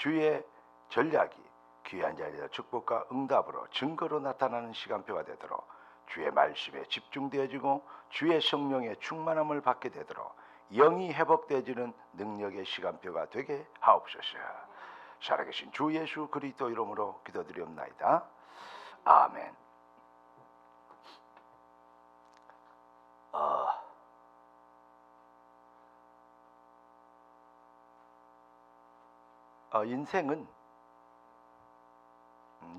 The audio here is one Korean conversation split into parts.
주의 전략이 귀한 자리에서 축복과 응답으로 증거로 나타나는 시간표가 되도록 주의 말씀에 집중되어지고 주의 성령의 충만함을 받게 되도록 영이 회복되어지는 능력의 시간표가 되게 하옵소서. 살아계신 주 예수 그리스도 이름으로 기도드리옵나이다. 아멘. 인생은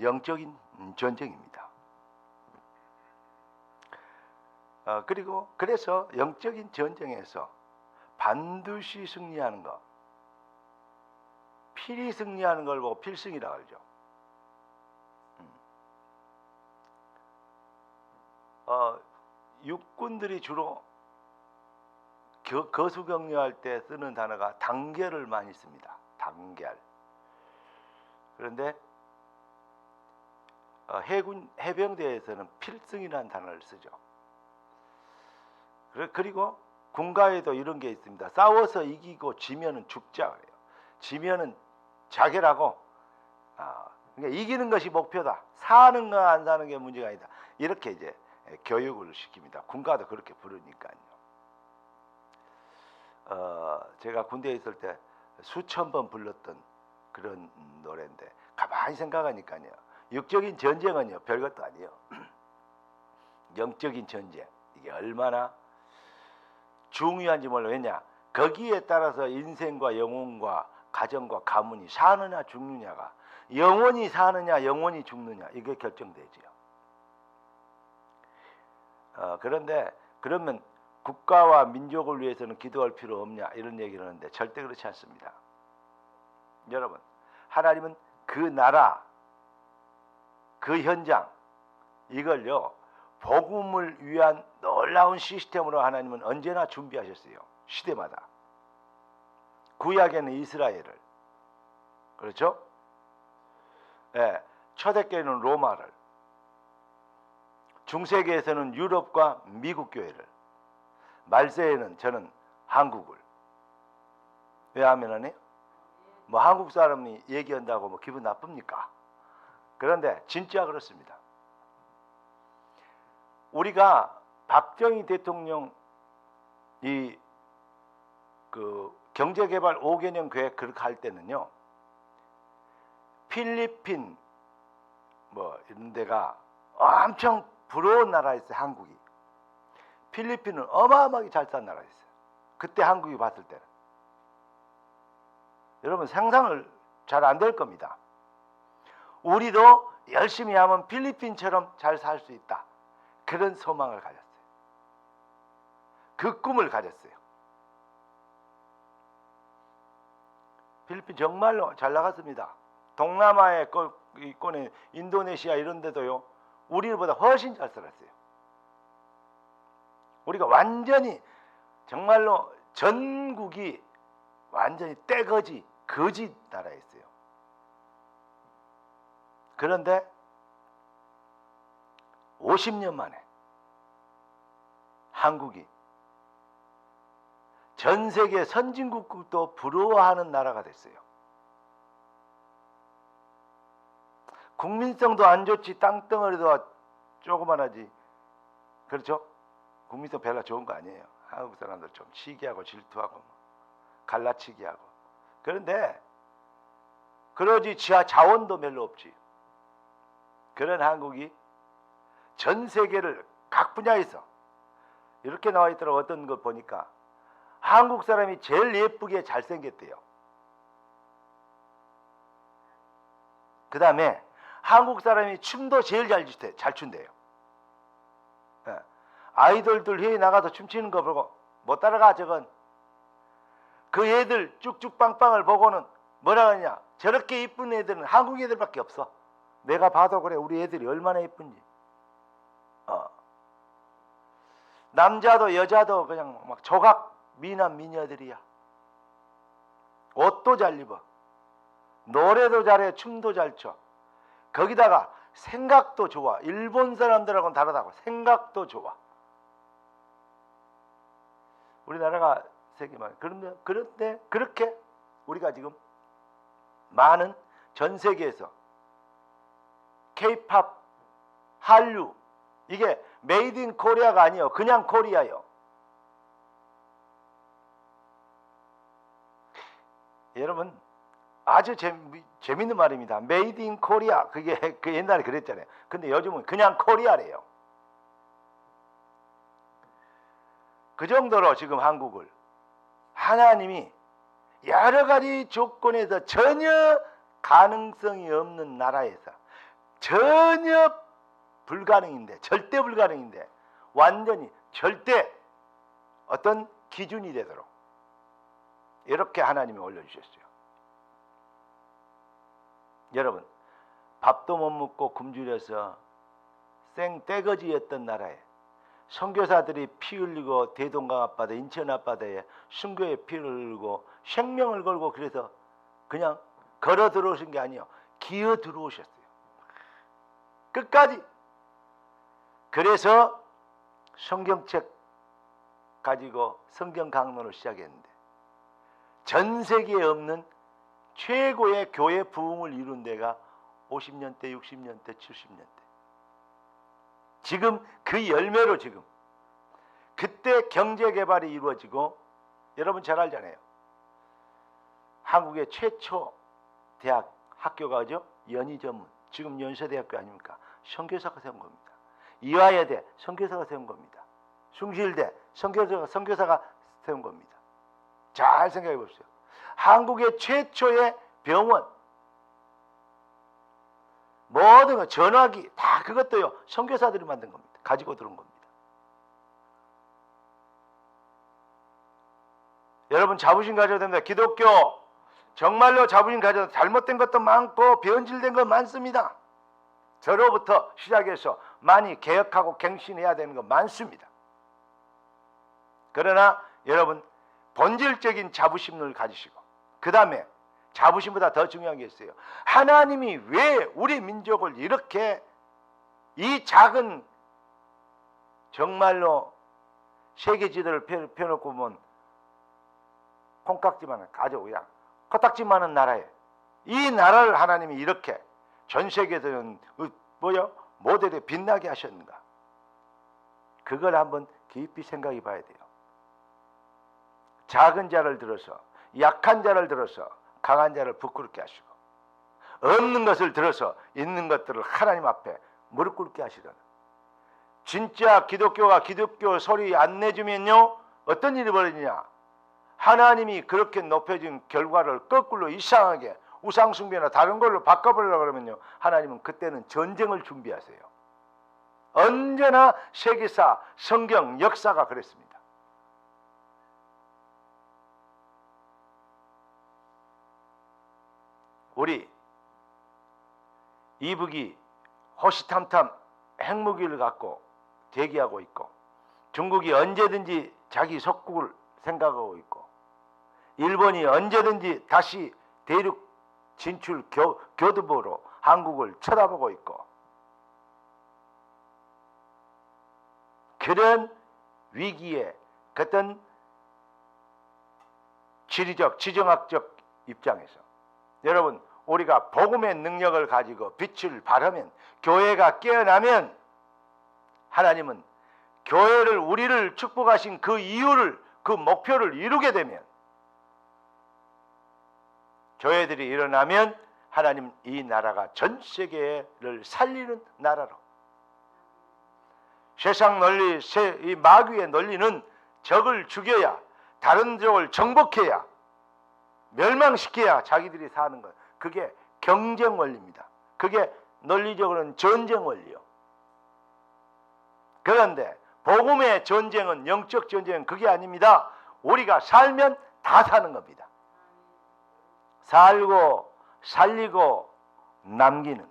영적인 전쟁입니다. 그래서 영적인 전쟁에서 반드시 승리하는 것, 필히 승리하는 걸 보고 필승이라고 하죠. 육군들이 주로 거수격려할 때 쓰는 단어가 단결을 많이 씁니다. 단결. 그런데 해군 해병대에서는 필승이라는 단어를 쓰죠. 그리고 군가에도 이런 게 있습니다. 싸워서 이기고 지면은 죽자 그래요. 지면은 자결하고 그러니까 이기는 것이 목표다. 사는 거 안 사는 게 문제가 아니다. 이렇게 이제 교육을 시킵니다. 군가도 그렇게 부르니까요. 제가 군대에 있을 때 수천 번 불렀던 그런 노래인데 가만히 생각하니까요. 육적인 전쟁은요 별것도 아니에요. 영적인 전쟁 이게 얼마나 중요한지 몰라. 왜냐? 거기에 따라서 인생과 영혼과 가정과 가문이 사느냐 죽느냐가 영원히 사느냐 영원히 죽느냐 이게 결정되지요. 그런데 그러면 국가와 민족을 위해서는 기도할 필요 없냐 이런 얘기를 하는데 절대 그렇지 않습니다. 여러분 하나님은 그 나라 그 현장 이걸요 복음을 위한 놀라운 시스템으로 하나님은 언제나 준비하셨어요. 시대마다. 구약에는 이스라엘을 그렇죠? 네, 초대교회는 로마를 중세기에서는 유럽과 미국 교회를 말세에는 저는 한국을 왜 하면 안 해요? 뭐 한국 사람이 얘기한다고 뭐 기분 나쁩니까? 그런데 진짜 그렇습니다. 우리가 박정희 대통령 그 경제개발 5개년 계획 그렇게 할 때는요 필리핀 뭐 이런 데가 엄청 부러운 나라였어요. 한국이. 필리핀은 어마어마하게 잘 산 나라였어요. 그때 한국이 봤을 때는. 여러분 상상을 잘 안 될 겁니다. 우리도 열심히 하면 필리핀처럼 잘 살 수 있다. 그런 소망을 가졌어요. 그 꿈을 가졌어요. 필리핀 정말로 잘 나갔습니다. 동남아의 이권에 인도네시아 이런 데도요. 우리보다 훨씬 잘 살았어요. 우리가 완전히 정말로 전국이 완전히 떼거지 거지 나라였어요. 그런데 50년 만에 한국이 전 세계 선진국도 부러워하는 나라가 됐어요. 국민성도 안 좋지 땅덩어리도 조그만하지. 그렇죠? 국민성 별로 좋은 거 아니에요. 한국 사람들 좀 치기하고 질투하고 갈라치기하고. 그런데 그러지 자원도 별로 없지. 그런 한국이 전 세계를 각 분야에서 이렇게 나와 있더라고. 어떤 거 보니까 한국 사람이 제일 예쁘게 잘생겼대요. 그 다음에 한국 사람이 춤도 제일 잘 춘대요. 예. 아이돌들 회의 나가서 춤추는 거 보고 못 따라가 저건. 그 애들 쭉쭉 빵빵을 보고는 뭐라 하냐. 저렇게 이쁜 애들은 한국 애들밖에 없어. 내가 봐도 그래. 우리 애들이 얼마나 예쁜지. 남자도 여자도 그냥 막 조각 미남 미녀들이야. 옷도 잘 입어. 노래도 잘해. 춤도 잘 춰. 거기다가 생각도 좋아. 일본 사람들하고는 다르다고. 생각도 좋아. 우리나라가 세계만. 그런데 그렇게 우리가 지금 많은 전 세계에서 K-팝, 한류, 이게 메이드 인 코리아가 아니에요. 그냥 코리아예요. 여러분 아주 재밌는 말입니다. 메이드 인 코리아, 그게 그 옛날에 그랬잖아요. 근데 요즘은 그냥 코리아래요. 그 정도로 지금 한국을 하나님이 여러 가지 조건에서 전혀 가능성이 없는 나라에서 전혀 불가능인데, 절대 불가능인데 완전히 절대 어떤 기준이 되도록 이렇게 하나님이 올려주셨어요. 여러분, 밥도 못 먹고 굶주려서 생떼거지였던 나라에 선교사들이 피 흘리고 대동강 앞바다, 인천 앞바다에 순교의 피를 흘리고 생명을 걸고, 그래서 그냥 걸어 들어오신 게 아니에요. 기어 들어오셨어요. 끝까지. 그래서 성경책 가지고 성경 강론을 시작했는데 전 세계에 없는 최고의 교회 부흥을 이룬 데가 50년대, 60년대, 70년대. 지금 그 열매로 지금 그때 경제 개발이 이루어지고, 여러분 잘 알잖아요. 한국의 최초 대학 학교가 어죠? 연희전문. 지금 연세대학교 아닙니까? 선교사가 세운 겁니다. 이화여대 선교사가 세운 겁니다. 숭실대 선교사가 세운 겁니다. 잘 생각해 보십시오. 한국의 최초의 병원, 모든 거, 전화기 다 그것도요 선교사들이 만든 겁니다. 가지고 들어온 겁니다. 여러분 자부심 가져야 됩니다. 기독교 정말로 자부심 가져야, 잘못된 것도 많고 변질된 것 많습니다. 저로부터 시작해서 많이 개혁하고 갱신해야 되는 거 많습니다. 그러나 여러분 본질적인 자부심을 가지시고, 그 다음에 자부심보다 더 중요한 게 있어요. 하나님이 왜 우리 민족을 이렇게 이 작은, 정말로 세계 지도를 펴놓고 보면 콩깍지만한, 아주 그냥 코딱지만한 나라에, 이 나라를 하나님이 이렇게 전 세계에서는 모델에 빛나게 하셨는가? 그걸 한번 깊이 생각해 봐야 돼요. 작은 자를 들어서, 약한 자를 들어서 강한 자를 부끄럽게 하시고, 없는 것을 들어서 있는 것들을 하나님 앞에 무릎 꿇게 하시던, 진짜 기독교가 기독교 소리 안 내주면요 어떤 일이 벌어지냐? 하나님이 그렇게 높여진 결과를 거꾸로 이상하게 우상숭배나 다른 걸로 바꿔보려고 그러면요, 하나님은 그때는 전쟁을 준비하세요. 언제나 세계사, 성경, 역사가 그랬습니다. 우리 이북이 호시탐탐 핵무기를 갖고 대기하고 있고, 중국이 언제든지 자기 속국을 생각하고 있고, 일본이 언제든지 다시 대륙 진출 교두보로 한국을 쳐다보고 있고, 그런 위기에 어떤 지리적, 지정학적 입장에서 여러분, 우리가 복음의 능력을 가지고 빛을 발하면, 교회가 깨어나면, 하나님은 교회를, 우리를 축복하신 그 이유를, 그 목표를 이루게 되면, 교회들이 일어나면 하나님 이 나라가 전 세계를 살리는 나라로, 세상 논리, 이 마귀의 논리는 적을 죽여야, 다른 적을 정복해야, 멸망시켜야 자기들이 사는 것, 그게 경쟁 원리입니다. 그게 논리적으로는 전쟁 원리요. 그런데 복음의 전쟁은, 영적 전쟁은 그게 아닙니다. 우리가 살면 다 사는 겁니다. 살고 살리고 남기는,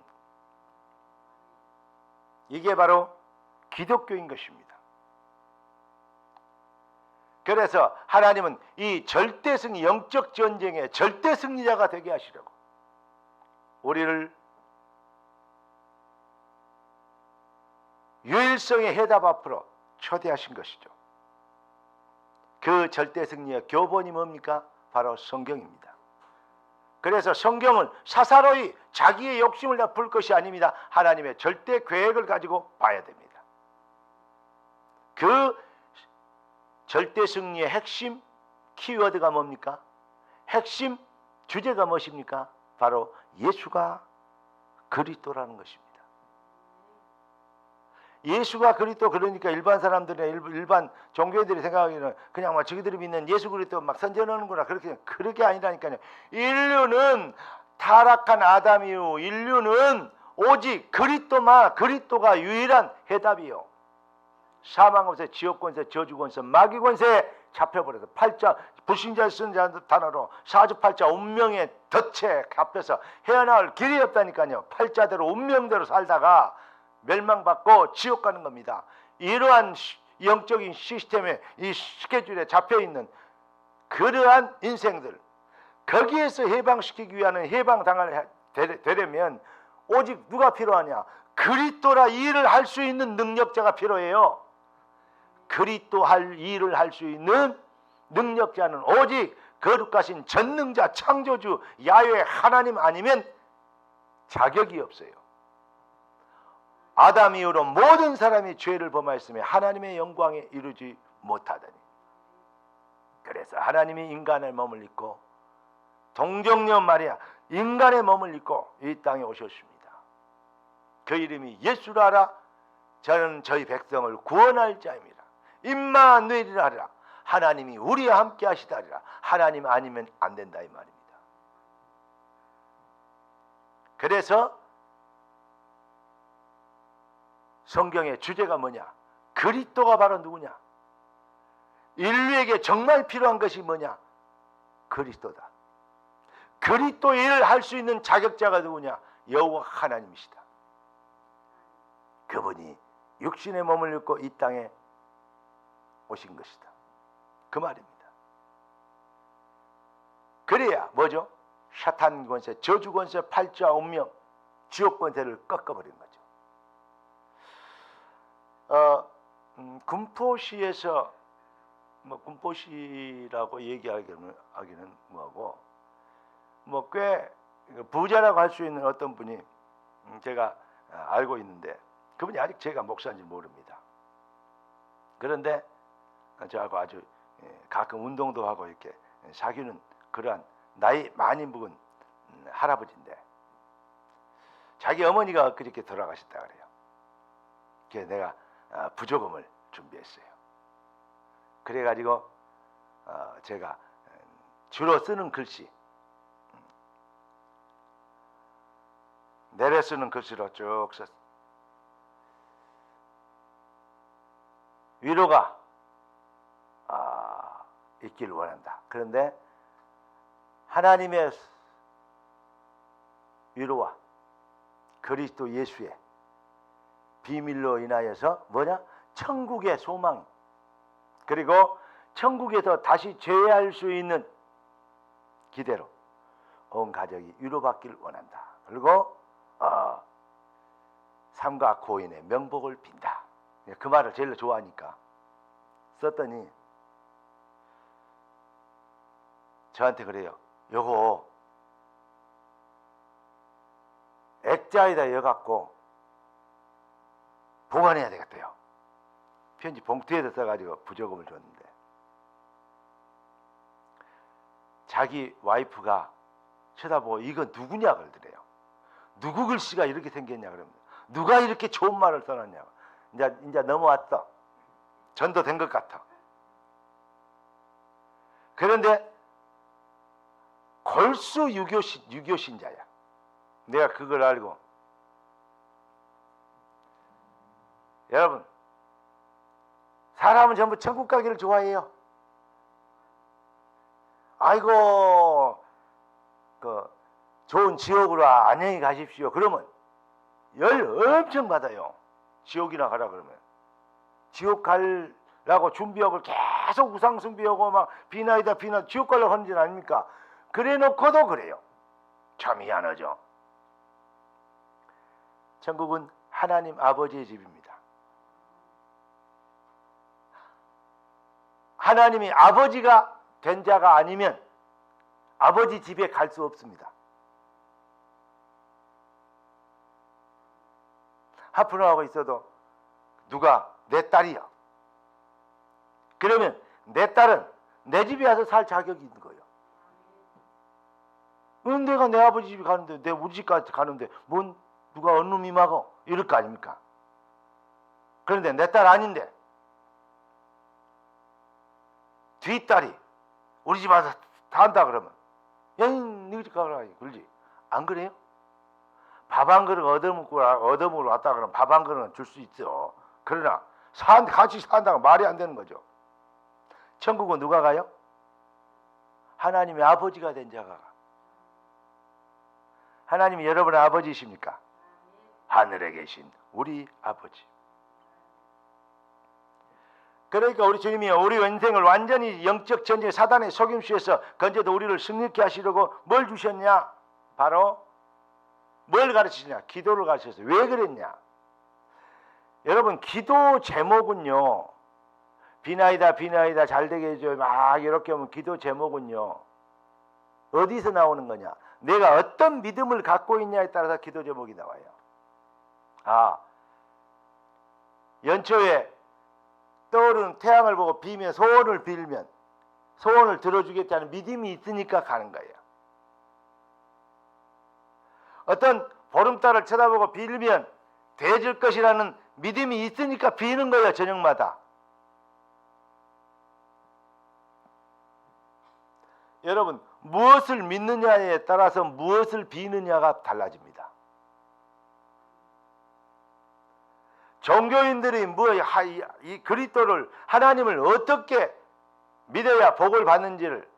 이게 바로 기독교인 것입니다. 그래서 하나님은 이 절대승, 영적 전쟁의 절대 승리자가 되게 하시려고 우리를 유일성의 해답 앞으로 초대하신 것이죠. 그 절대 승리의 교본이 뭡니까? 바로 성경입니다. 그래서 성경은 사사로이 자기의 욕심을 다 풀 것이 아닙니다. 하나님의 절대 계획을 가지고 봐야 됩니다. 그 절대 승리의 핵심 키워드가 뭡니까? 핵심 주제가 무엇입니까? 바로 예수가 그리스도라는 것입니다. 예수가 그리스도, 그러니까 일반 사람들의 일반 종교인들이 생각하기에는 그냥 막 자기들이 믿는 예수 그리스도 막 선전하는구나, 그렇게 아니라니까요. 인류는 타락한 아담 이후 인류는 오직 그리스도가 유일한 해답이요. 사망 권세, 지옥 권세, 저주 권세, 마귀 권세에 잡혀버려서 팔자, 불신자를 쓴 단어로 사주팔자 운명의 덫에 갇혀서 헤어나올 길이 없다니까요. 팔자대로 운명대로 살다가 멸망받고 지옥 가는 겁니다. 이러한 영적인 시스템에, 이 스케줄에 잡혀있는 그러한 인생들, 거기에서 해방시키기 위한 해방당을 되려면 오직 누가 필요하냐? 그리스도라 일을 할 수 있는 능력자가 필요해요. 그리스도 할 일을 할 수 있는 능력자는 오직 거룩하신 전능자, 창조주, 야훼 하나님 아니면 자격이 없어요. 아담 이후로 모든 사람이 죄를 범하였으며 하나님의 영광에 이르지 못하더니, 그래서 하나님이 인간의 몸을 입고, 동정녀 마리아 인간의 몸을 입고 이 땅에 오셨습니다. 그 이름이 예수라라. 저는 저희 백성을 구원할 자입니다. 임마누엘이라. 하나님이 우리와 함께 하시다리라. 하나님 아니면 안 된다 이 말입니다. 그래서 성경의 주제가 뭐냐? 그리스도가 바로 누구냐? 인류에게 정말 필요한 것이 뭐냐? 그리스도다. 그리스도 일을 할 수 있는 자격자가 누구냐? 여호와 하나님이시다. 그분이 육신의 몸을 입고 이 땅에 오신 것이다. 그 말입니다. 그래야 뭐죠? 사탄 권세, 저주 권세, 팔자 운명, 지옥 권세를 꺾어버린 거죠. 군포시에서 군포시라고 얘기하기는 뭐하고, 꽤 부자라고 할 수 있는 어떤 분이 제가 알고 있는데, 그분이 아직 제가 목사인지 모릅니다. 그런데 저하고 아주 가끔 운동도 하고 이렇게 사귀는 그러한 나이 많이 먹은 할아버지인데, 자기 어머니가 그렇게 돌아가셨다 그래요. 그래서 내가 부조금을 준비했어요. 그래가지고 제가 주로 쓰는 글씨, 내려 쓰는 글씨로 쭉 썼어요. 위로가 있기를 원한다. 그런데 하나님의 위로와 그리스도 예수의 비밀로 인하여서 뭐냐? 천국의 소망, 그리고 천국에서 다시 재회할 수 있는 기대로 온 가족이 위로받기를 원한다. 그리고 삼가 고인의 명복을 빈다. 그 말을 제일 좋아하니까 썼더니 저한테 그래요. 요거 액자에다 여갖고 보관해야 되겠대요. 편지 봉투에다 써가지고 부조금을 줬는데, 자기 와이프가 쳐다보고 이거 누구냐 그러더래요. 누구 글씨가 이렇게 생겼냐 그러면, 누가 이렇게 좋은 말을 써놨냐고. 이제 넘어왔어. 전도된 것 같아. 그런데 골수 유교 신자야. 내가 그걸 알고, 여러분, 사람은 전부 천국 가기를 좋아해요. 아이고, 좋은 지옥으로 안녕히 가십시오. 그러면 열 엄청 받아요. 지옥이나 가라 그러면. 지옥 가려고 준비하고 계속 우상숭배하고 막 비나이다 지옥 가려고 하는 줄 아닙니까? 그래 놓고도 그래요. 참 희한하죠. 천국은 하나님 아버지의 집입니다. 하나님이 아버지가 된 자가 아니면 아버지 집에 갈 수 없습니다. 하프너하고 있어도 누가 내 딸이야. 그러면 내 딸은 내 집에 와서 살 자격이 있는 거예요. 내가 내 아버지 집에 가는데 내 우리 집까지 가는데 뭔 누가 어느 놈이 막어 이럴 거 아닙니까? 그런데 내 딸 아닌데 뒷딸이 우리 집 와서 산다 그러면 야, 네 집 가라 그러지. 안 그래요? 밥 한 그릇 얻어먹으러 왔다 그러면 밥 한 그릇은 줄 수 있어. 그러나 같이 산다고 말이 안 되는 거죠. 천국은 누가 가요? 하나님의 아버지가 된 자가 가. 하나님이 여러분의 아버지이십니까? 하늘에 계신 우리 아버지. 그러니까 우리 주님이 우리 인생을 완전히 영적 전쟁 사단의 속임수에서 건져도 우리를 승리케 하시려고 뭘 주셨냐? 바로 뭘 가르치냐? 기도를 가르쳤어요. 왜 그랬냐? 여러분 기도 제목은요. 비나이다 잘되게 해줘 막 이렇게 하면 기도 제목은요. 어디서 나오는 거냐? 내가 어떤 믿음을 갖고 있냐에 따라서 기도 제목이 나와요. 연초에 떠오르는 태양을 보고 비며 소원을 빌면 소원을 들어주겠다는 믿음이 있으니까 가는 거예요. 어떤 보름달을 쳐다보고 빌면 돼질 것이라는 믿음이 있으니까 비는 거예요. 저녁마다. 여러분 무엇을 믿느냐에 따라서 무엇을 비느냐가 달라집니다. 종교인들이 이 그리스도를 하나님을 어떻게 믿어야 복을 받는지를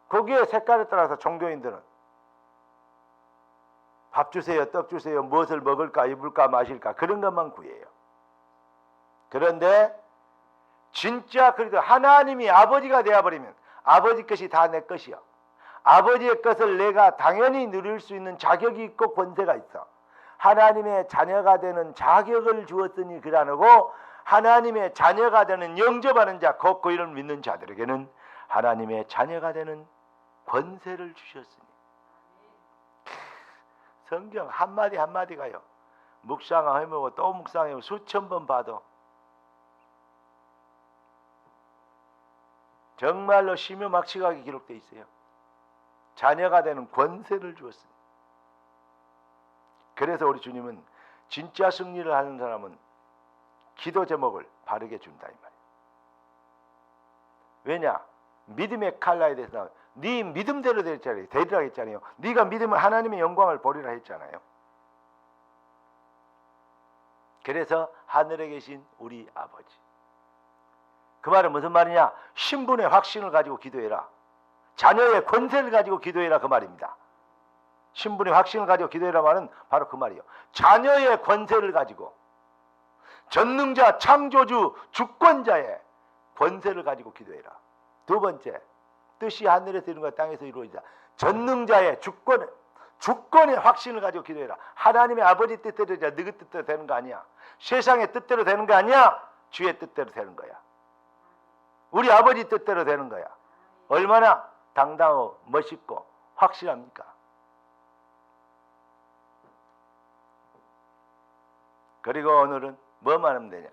거기에 색깔에 따라서 종교인들은 밥 주세요, 떡 주세요, 무엇을 먹을까, 입을까, 마실까 그런 것만 구해요. 그런데 진짜 그리스도 하나님이 아버지가 되어버리면 아버지 것이 다 내 것이요. 아버지의 것을 내가 당연히 누릴 수 있는 자격이 있고 권세가 있어. 하나님의 자녀가 되는 자격을 주었으니 그러하고 하나님의 자녀가 되는 영접하는 자, 곧 그 이름을 믿는 자들에게는 하나님의 자녀가 되는 권세를 주셨으니. 성경 한마디 한마디가요. 묵상하고 또 묵상하고 수천 번 봐도 정말로 심요막측하게 기록되어 있어요. 자녀가 되는 권세를 주었습니다. 그래서 우리 주님은 진짜 승리를 하는 사람은 기도 제목을 바르게 준다 이 말이에요. 왜냐? 믿음의 칼날에 대해서 네 믿음대로 되리라 했잖아요. 네가 믿으면 하나님의 영광을 보리라 했잖아요. 그래서 하늘에 계신 우리 아버지. 그 말은 무슨 말이냐? 신분의 확신을 가지고 기도해라. 자녀의 권세를 가지고 기도해라 그 말입니다. 신분의 확신을 가지고 기도해라 말은 바로 그 말이에요. 자녀의 권세를 가지고 전능자 창조주 주권자의 권세를 가지고 기도해라. 두 번째, 뜻이 하늘에서 이루어지는 것 땅에서 이루어지자. 전능자의 주권의 확신을 가지고 기도해라. 하나님의 아버지 뜻대로 되자. 너희 뜻대로 되는 거 아니야. 세상의 뜻대로 되는 거 아니야. 주의 뜻대로 되는 거야. 우리 아버지 뜻대로 되는 거야. 얼마나 당당하고 멋있고 확실합니까? 그리고 오늘은 뭐만 하면 되냐?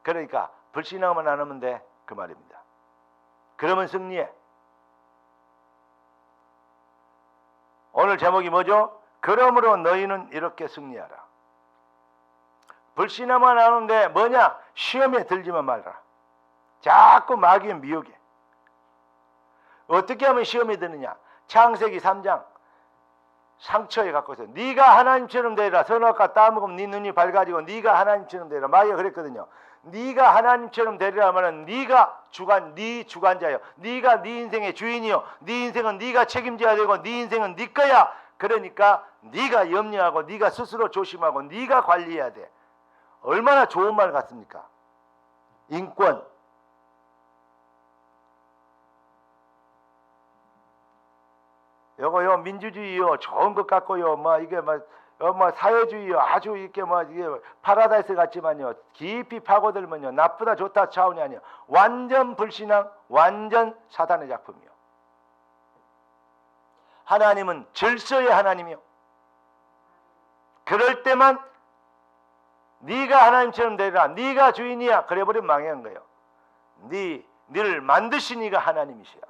그러니까 불신앙만 안 하면 돼 그 말입니다. 그러면 승리해. 오늘 제목이 뭐죠? 그러므로 너희는 이렇게 승리하라. 불신앙만 하는데 뭐냐? 시험에 들지만 말라. 자꾸 마귀의 미혹에. 어떻게 하면 시험에 드느냐? 창세기 3장 상처에 갖고서 네가 하나님처럼 되리라. 선악과 따먹으면 네 눈이 밝아지고 네가 하나님처럼 되리라. 마귀가 그랬거든요. 네가 하나님처럼 되리라 하면은 네가 네 주관자요. 네가 네 인생의 주인이요. 네 인생은 네가 책임져야 되고 네 인생은 네 거야. 그러니까 네가 염려하고 네가 스스로 조심하고 네가 관리해야 돼. 얼마나 좋은 말 같습니까? 인권. 요거 민주주의요 좋은 것 같고요. 이게 사회주의요 아주 이렇게 이게 파라다이스 같지만요 깊이 파고들면요 나쁘다 좋다 차원이 아니에요. 완전 불신앙, 완전 사단의 작품이요. 하나님은 질서의 하나님이요. 그럴 때만 네가 하나님처럼 되리라. 네가 주인이야. 그래버리면 망한 거예요. 너를 만드신 이가 하나님이시야.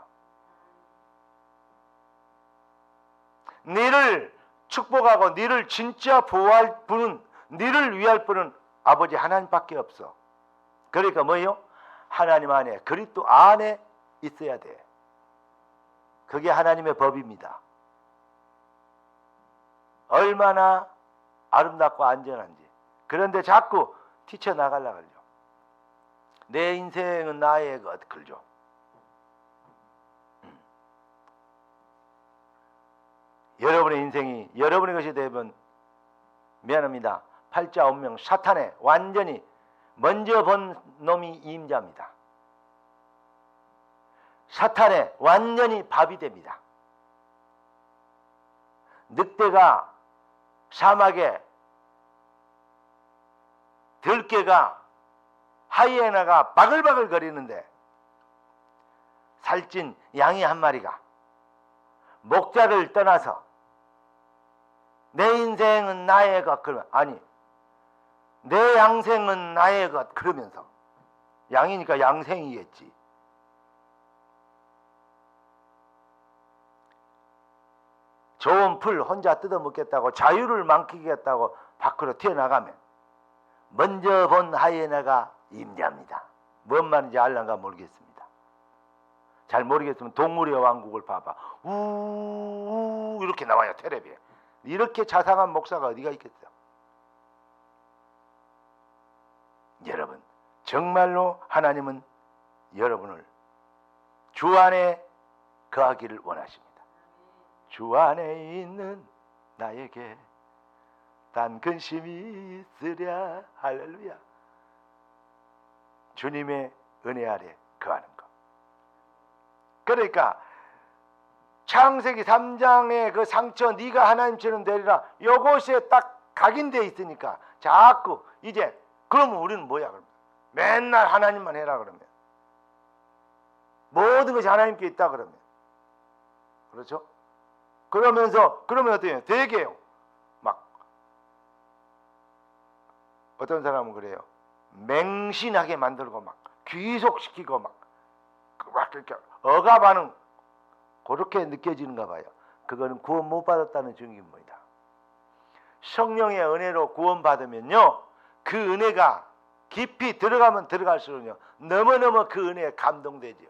너를 축복하고 너를 진짜 보호할 분은, 너를 위할 분은 아버지 하나님밖에 없어. 그러니까 뭐예요? 하나님 안에, 그리스도 안에 있어야 돼. 그게 하나님의 법입니다. 얼마나 아름답고 안전한지. 그런데 자꾸 뛰쳐나가려고 하죠. 내 인생은 나의 것 그러죠. 여러분의 인생이 여러분의 것이 되면 미안합니다. 팔자운명 사탄에 완전히 먼저 본 놈이 임자입니다. 사탄에 완전히 밥이 됩니다. 늑대가 사막에, 들개가, 하이에나가 바글바글 거리는데 살찐 양이 한 마리가 목자를 떠나서 내 인생은 나의 것 그러면, 아니 내 양생은 나의 것 그러면서, 양이니까 양생이겠지. 좋은 풀 혼자 뜯어먹겠다고, 자유를 망치겠다고 밖으로 튀어나가면 먼저 본 하이에나가 임자입니다. 뭔 말인지 알란가 모르겠습니다. 잘 모르겠으면 동물의 왕국을 봐봐. 우우 이렇게 나와요. 텔레비에. 이렇게 자상한 목사가 어디가 있겠어요? 여러분, 정말로 하나님은 여러분을 주 안에 거하기를 원하십니다. 주 안에 있는 나에게 단 근심이 있으랴. 할렐루야. 주님의 은혜 아래 거하는 것. 그러니까 창세기 3장의 그 상처, 네가 하나님처럼 되리라, 요것에 딱 각인되어 있으니까 자꾸 이제, 그러면 우리는 뭐야? 그러면 맨날 하나님만 해라 그러면, 모든 것이 하나님께 있다 그러면, 그렇죠? 그러면 어때요? 되게요. 막 어떤 사람은 그래요. 맹신하게 만들고 막 귀속시키고 막 이렇게 억압하는, 그렇게 느껴지는가 봐요. 그거는 구원 못 받았다는 증거입니다. 성령의 은혜로 구원 받으면요, 그 은혜가 깊이 들어가면 들어갈수록요, 너무너무 그 은혜에 감동되지요.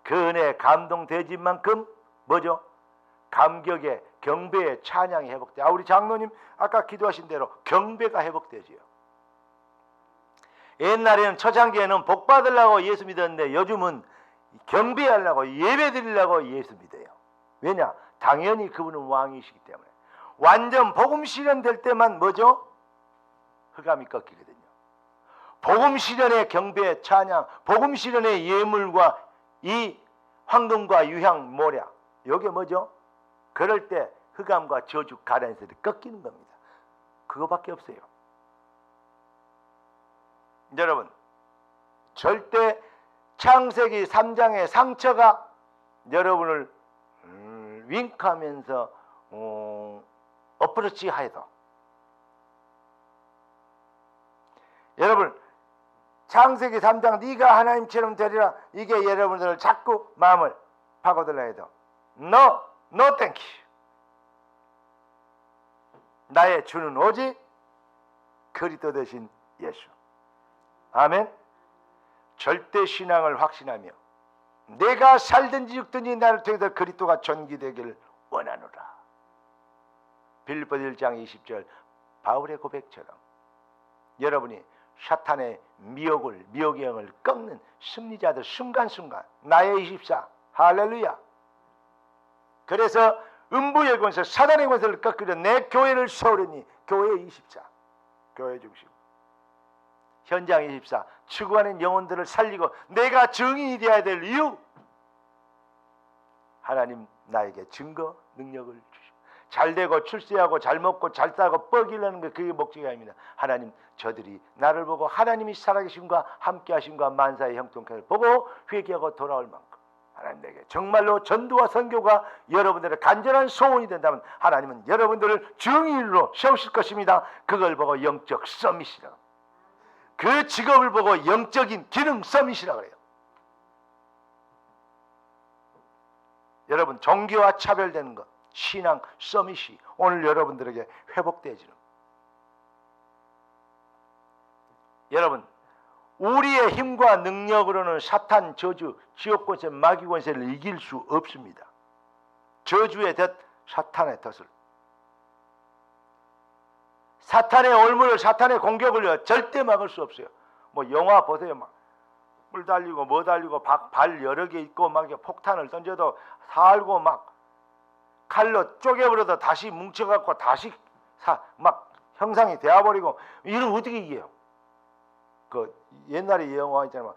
그 은혜에 감동되진 만큼 뭐죠? 감격의, 경배의 찬양이 회복돼. 우리 장로님 아까 기도하신 대로 경배가 회복되지요. 옛날에는 초창기에는 복 받으려고 예수 믿었는데 요즘은 경배하려고, 예배 드리려고 예수 믿어요. 왜냐? 당연히 그분은 왕이시기 때문에. 완전 복음 실현될 때만 뭐죠? 흑암이 꺾이거든요. 복음 실현의 경배, 찬양, 복음 실현의 예물과 이 황금과 유향, 모략, 이게 뭐죠? 그럴 때 흑암과 저주, 가라앉음이 꺾이는 겁니다. 그거밖에 없어요. 여러분, 절대 창세기 3장의 상처가 여러분을 윙크하면서 어프로치 하여도, 여러분 창세기 3장 네가 하나님처럼 되리라, 이게 여러분들을 자꾸 마음을 파고들라 해도 No thank you. 나의 주는 오직 그리스도 되신 예수. 아멘. 절대 신앙을 확신하며 내가 살든지 죽든지 나를 통해서 그리스도가 존귀되기를 원하노라. 빌립보서 1장 20절 바울의 고백처럼 여러분이 사탄의 미혹의 영을 꺾는 승리자들, 순간순간 나의 24, 할렐루야. 그래서 음부의 권세, 사단의 권세를 꺾으려 내 교회를 세우려니, 교회 24, 교회 중심, 현장 24, 추구하는 영혼들을 살리고 내가 증인이 되어야 될 이유, 하나님 나에게 증거 능력을 주시고, 잘되고 출세하고 잘 먹고 잘 살고 뻐기려는 게 그게 목적이 아닙니다. 하나님, 저들이 나를 보고 하나님이 살아계심과 함께 하심과 만사의 형통함을 보고 회개하고 돌아올 만큼 하나님에게 정말로 전도와 선교가 여러분들의 간절한 소원이 된다면 하나님은 여러분들을 증인으로 세우실 것입니다. 그걸 보고 영적 서밋이라, 그 직업을 보고 영적인 기능 서밋이라 그래요. 여러분, 종교와 차별되는 것, 신앙 서밋이 오늘 여러분들에게 회복되어지는. 여러분, 우리의 힘과 능력으로는 사탄, 저주, 지옥 권세, 마귀 권세를 이길 수 없습니다. 저주의 덫, 사탄의 덫을, 사탄의 올무를, 사탄의 공격을 절대 막을 수 없어요. 뭐 영화 보세요. 막 뿔 달리고 뭐 달리고 발 여러 개 있고 막 폭탄을 던져도 살고 막 칼로 쪼개버려도 다시 뭉쳐갖고 다시 막 형상이 되어버리고, 이런 어떻게 이겨요? 그 옛날에 영화 있잖아요.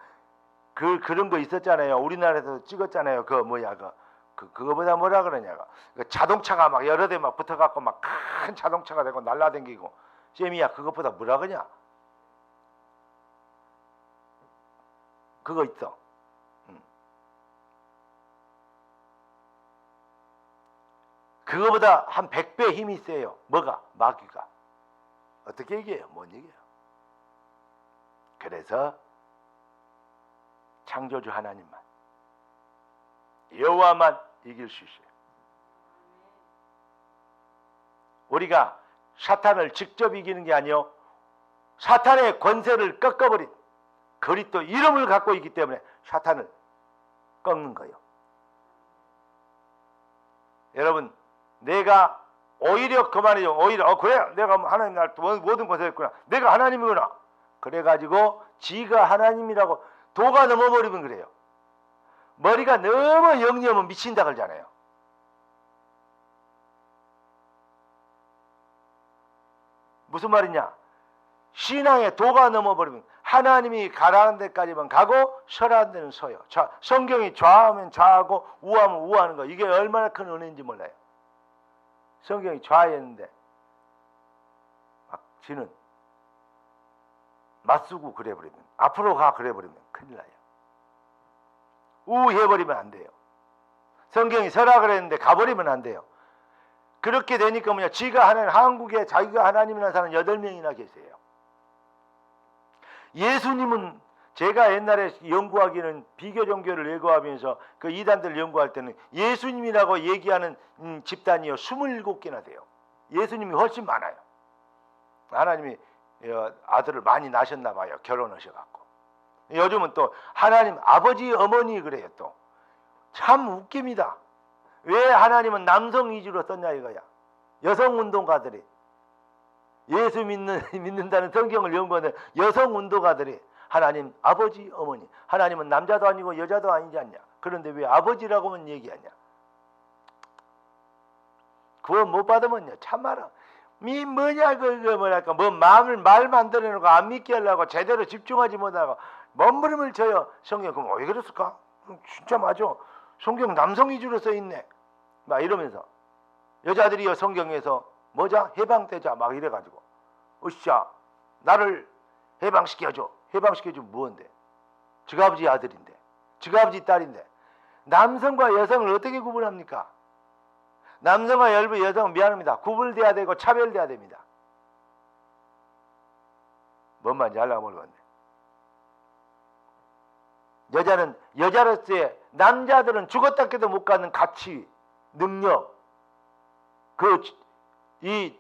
그런 거 있었잖아요. 우리나라에서 찍었잖아요. 그거보다 뭐라 그러냐가, 그 자동차가 막 여러 대 막 붙어갖고 막 큰 자동차가 되고 날라다니고. 잼이야, 그것보다 뭐라 그러냐? 그거 있어. 그거보다 한 100배 힘이 세요. 뭐가? 마귀가. 어떻게 얘기해요? 못 얘기해요. 그래서 창조주 하나님만, 여호와만 이길 수 있어요. 우리가 사탄을 직접 이기는 게 아니요, 사탄의 권세를 꺾어버린 그리스도 이름을 갖고 있기 때문에 사탄을 꺾는 거예요. 여러분, 내가 오히려 그만이죠. 오히려 그래, 내가 하나님 날 모든 것을 했구나, 내가 하나님이구나, 그래가지고 지가 하나님이라고 도가 넘어버리면 그래요. 머리가 너무 영리하면 미친다 그러잖아요. 무슨 말이냐? 신앙에 도가 넘어버리면 하나님이 가라는 데까지만 가고 서라는 데는 서요. 성경이 좌하면 좌하고 우하면 우하는 거, 이게 얼마나 큰 은혜인지 몰라요. 성경이 좌했는데 막 지는 맞서고 그래버리면, 앞으로 가 그래버리면 큰일 나요. 우해버리면 안 돼요. 성경이 서라 그랬는데 가버리면 안 돼요. 그렇게 되니까 뭐냐, 지가 하나님, 한국에 자기가 하나님이라는 사람 8명이나 계세요. 예수님은, 제가 옛날에 연구하기는 비교 종교를 연구하면서 그 이단들 연구할 때는 예수님이라고 얘기하는 집단이요 27개나 돼요. 예수님이 훨씬 많아요. 하나님이 아들을 많이 낳으셨나 봐요. 결혼하셔갖고. 요즘은 또 하나님 아버지 어머니 그래요. 또 참 웃깁니다. 왜 하나님은 남성 위주로 썼냐 이거야. 여성운동가들이, 예수 믿는다는 성경을 연구하는 여성운동가들이 하나님 아버지 어머니, 하나님은 남자도 아니고 여자도 아니지 않냐, 그런데 왜 아버지라고만 얘기하냐. 구원 못 받으면요 참말아 뭐냐 뭐랄까, 뭐 마음을 말 만들어놓고 안 믿게 하려고 제대로 집중하지 못하고 몸부림을 쳐요. 성경 그럼 왜 그랬을까? 진짜 맞아, 성경 남성 위주로 써있네 막 이러면서, 여자들이요 성경에서 뭐자 해방되자 막 이래가지고, 으쌰 나를 해방시켜줘. 해방시켜주면 뭔데? 지가 아버지 아들인데, 지가 아버지 딸인데. 남성과 여성을 어떻게 구분합니까? 남성과 여성은 미안합니다, 구분돼야 되고 차별돼야 됩니다. 뭔 말인지 알라고 모르겠네. 여자는 여자로서의, 남자들은 죽었다 깨도 못 갖는 가치, 능력, 이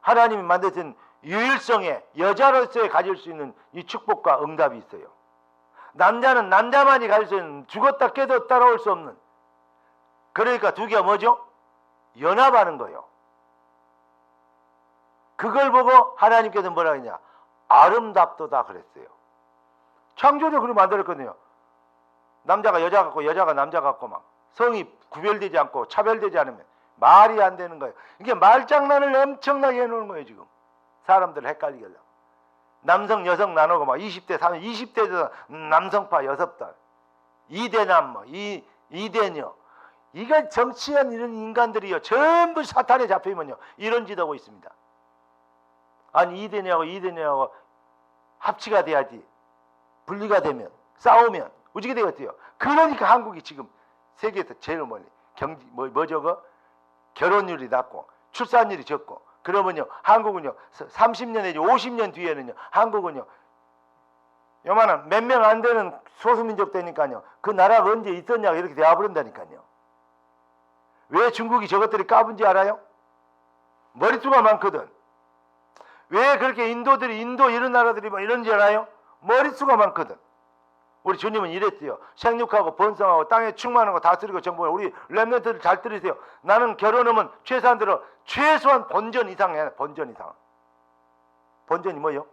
하나님이 만드신 유일성에 여자로서의 가질 수 있는 이 축복과 응답이 있어요. 남자는 남자만이 가질 수 있는, 죽었다 깨도 따라올 수 없는, 그러니까 두 개가 뭐죠? 연합하는 거예요. 그걸 보고 하나님께서 뭐라 했냐, 아름답도다 그랬어요. 창조주 그렇게 만들었거든요. 남자가 여자 같고 여자가 남자 같고 막 성이 구별되지 않고 차별되지 않으면 말이 안 되는 거예요. 이게 말장난을 엄청나게 해놓은 거예요. 지금 사람들을 헷갈리게 하려고. 남성 여성 나누고 막 20대 30, 20대에서 남성파 6달, 이대남 뭐 이대녀, 이거 정치한 이런 인간들이요 전부 사탄에 잡히면요 이런 짓 하고 있습니다. 아니 이대녀하고 합치가 돼야지, 분리가 되면 싸우면 어떻게 되겠어요? 그러니까 한국이 지금 세계에서 제일 멀리 저거 결혼율이 낮고 출산율이 적고, 그러면요 한국은요 30년 내지 50년 뒤에는요 한국은요 요만한 몇 명 안 되는 소수민족 되니까요 그 나라가 언제 있었냐 이렇게 되어버린다니까요. 왜 중국이 저것들이 까분지 알아요? 머릿수가 많거든. 왜 그렇게 인도 이런 나라들이 뭐 이런지 알아요? 머릿수가 많거든. 우리 주님은 이랬어요. 생육하고 번성하고 땅에 충만하고 다스리고 정복하고. 우리 렘넌트들 잘 들으세요. 나는 결혼하면 최소한 본전 이상 해야 돼. 본전 이상. 본전이 뭐예요?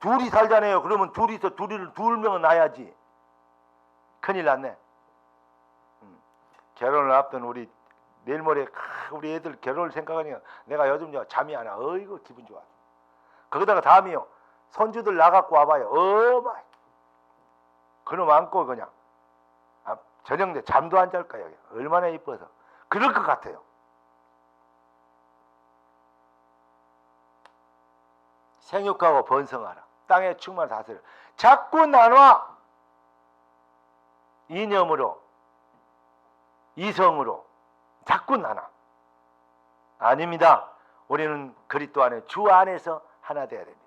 둘이 살잖아요. 그러면 둘 명은 낳아야지. 큰일 났네. 결혼을 앞둔 우리 내일 모레 우리 애들 결혼을 생각하니까 내가 요즘 잠이 안 와. 어이구 기분 좋아. 거기다가 다음이요. 손주들 나갖고 와봐요. 어마. 그놈 안고 그냥 저녁 때 잠도 안 잘 거예요. 얼마나 이뻐서. 그럴 것 같아요. 생육하고 번성하라. 땅에 충만 다스려. 자꾸 나눠. 이념으로 이성으로 자꾸 나눠. 아닙니다. 우리는 그리스도 안에 주 안에서 하나 되어야 됩니다.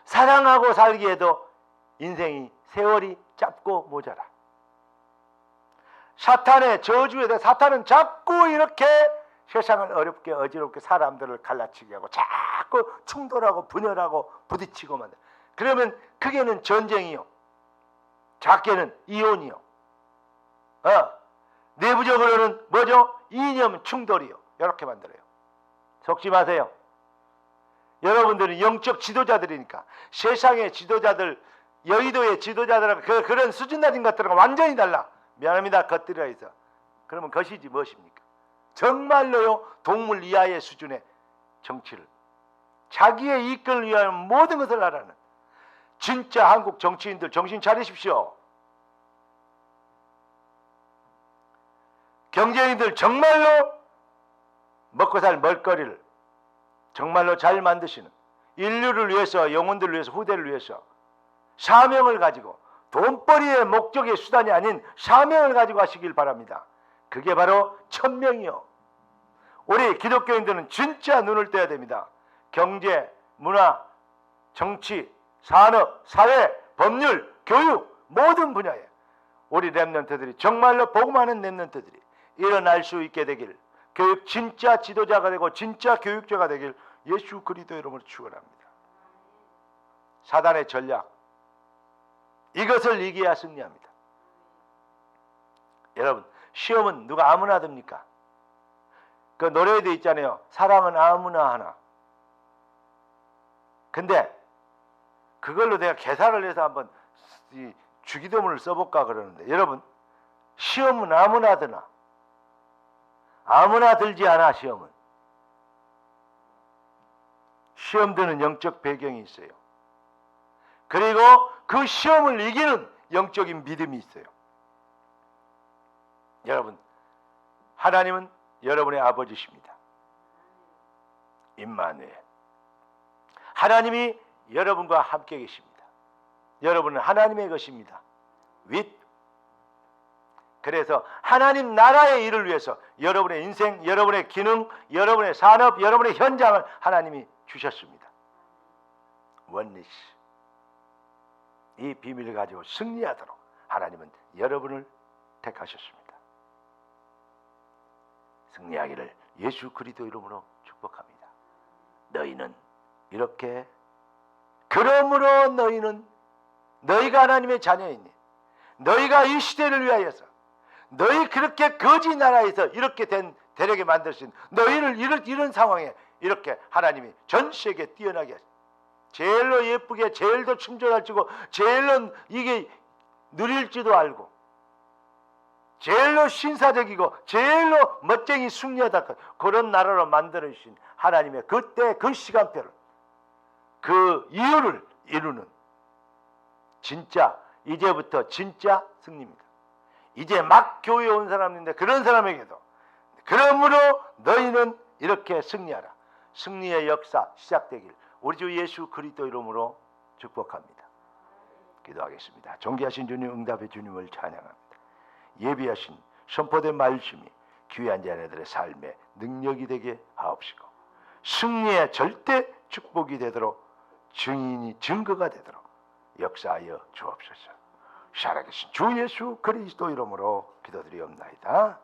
사랑하고 살기에도 인생이 세월이 짧고 모자라. 사탄의 저주에서 사탄은 자꾸 이렇게 세상을 어렵게 어지럽게 사람들을 갈라치게 하고 자꾸 충돌하고 분열하고 부딪히고 만들. 그러면 크게는 전쟁이요, 작게는 이혼이요, 내부적으로는 뭐죠? 이념 충돌이요. 이렇게 만들어요. 속지 마세요. 여러분들은 영적 지도자들이니까 세상의 지도자들, 여의도의 지도자들하고 그런 수준 낮은 것들과 완전히 달라. 미안합니다. 겉들여 있어. 그러면 것이지 무엇입니까? 정말로요 동물 이하의 수준의 정치를, 자기의 이익을 위한 모든 것을 하라는 진짜 한국 정치인들 정신 차리십시오. 경제인들 정말로 먹고 살 먹거리를 정말로 잘 만드시는, 인류를 위해서, 영혼들을 위해서, 후대를 위해서 사명을 가지고, 돈벌이의 목적의 수단이 아닌 사명을 가지고 하시길 바랍니다. 그게 바로 천명이요. 우리 기독교인들은 진짜 눈을 떼야 됩니다. 경제, 문화, 정치, 산업, 사회, 법률, 교육 모든 분야에 우리 렘넌트들이 정말로 복음하는 렘넌트들이 일어날 수 있게 되길, 교육 진짜 지도자가 되고 진짜 교육자가 되길 예수 그리스도 이름으로 축원합니다. 사단의 전략, 이것을 이겨야 승리합니다. 여러분, 시험은 누가 아무나 듭니까? 그 노래에도 있잖아요. 사랑은 아무나 하나. 근데 그걸로 내가 계산을 해서 한번 주기도문을 써볼까 그러는데, 여러분, 시험은 아무나 드나? 아무나 들지 않아. 시험 드는 영적 배경이 있어요. 그리고 그 시험을 이기는 영적인 믿음이 있어요. 여러분, 하나님은 여러분의 아버지십니다. 임마누엘. 하나님이 여러분과 함께 계십니다. 여러분은 하나님의 것입니다. 그래서 하나님 나라의 일을 위해서 여러분의 인생, 여러분의 기능, 여러분의 산업, 여러분의 현장을 하나님이 주셨습니다. 원리스. 이 비밀을 가지고 승리하도록 하나님은 여러분을 택하셨습니다. 승리하기를 예수 그리스도 이름으로 축복합니다. 너희는 이렇게, 그러므로 너희는, 너희가 하나님의 자녀이니, 너희가 이 시대를 위하여서, 너희 그렇게 거지 나라에서 이렇게 되게 만드신 너희를 이런 상황에 이렇게 하나님이 전 세계에 뛰어나게 하십니다. 제일로 예쁘게, 제일 더 충전할지고, 제일로 이게 누릴지도 알고, 제일로 신사적이고, 제일로 멋쟁이 승리하다, 그런 나라로 만들어주신 하나님의 그때 그 시간표를, 그 이유를 이루는 진짜, 이제부터 진짜 승리입니다. 이제 막 교회에 온 사람인데 그런 사람에게도, 그러므로 너희는 이렇게 승리하라. 승리의 역사 시작되길 우리 주 예수 그리스도 이름으로 축복합니다. 기도하겠습니다. 존귀하신 주님, 응답의 주님을 찬양합니다. 예비하신 선포된 말씀이 귀한 자녀들의 삶에 능력이 되게 하옵시고 승리의 절대 축복이 되도록 증인이 증거가 되도록 역사하여 주옵소서. 살아계신 주 예수 그리스도 이름으로 기도드리옵나이다.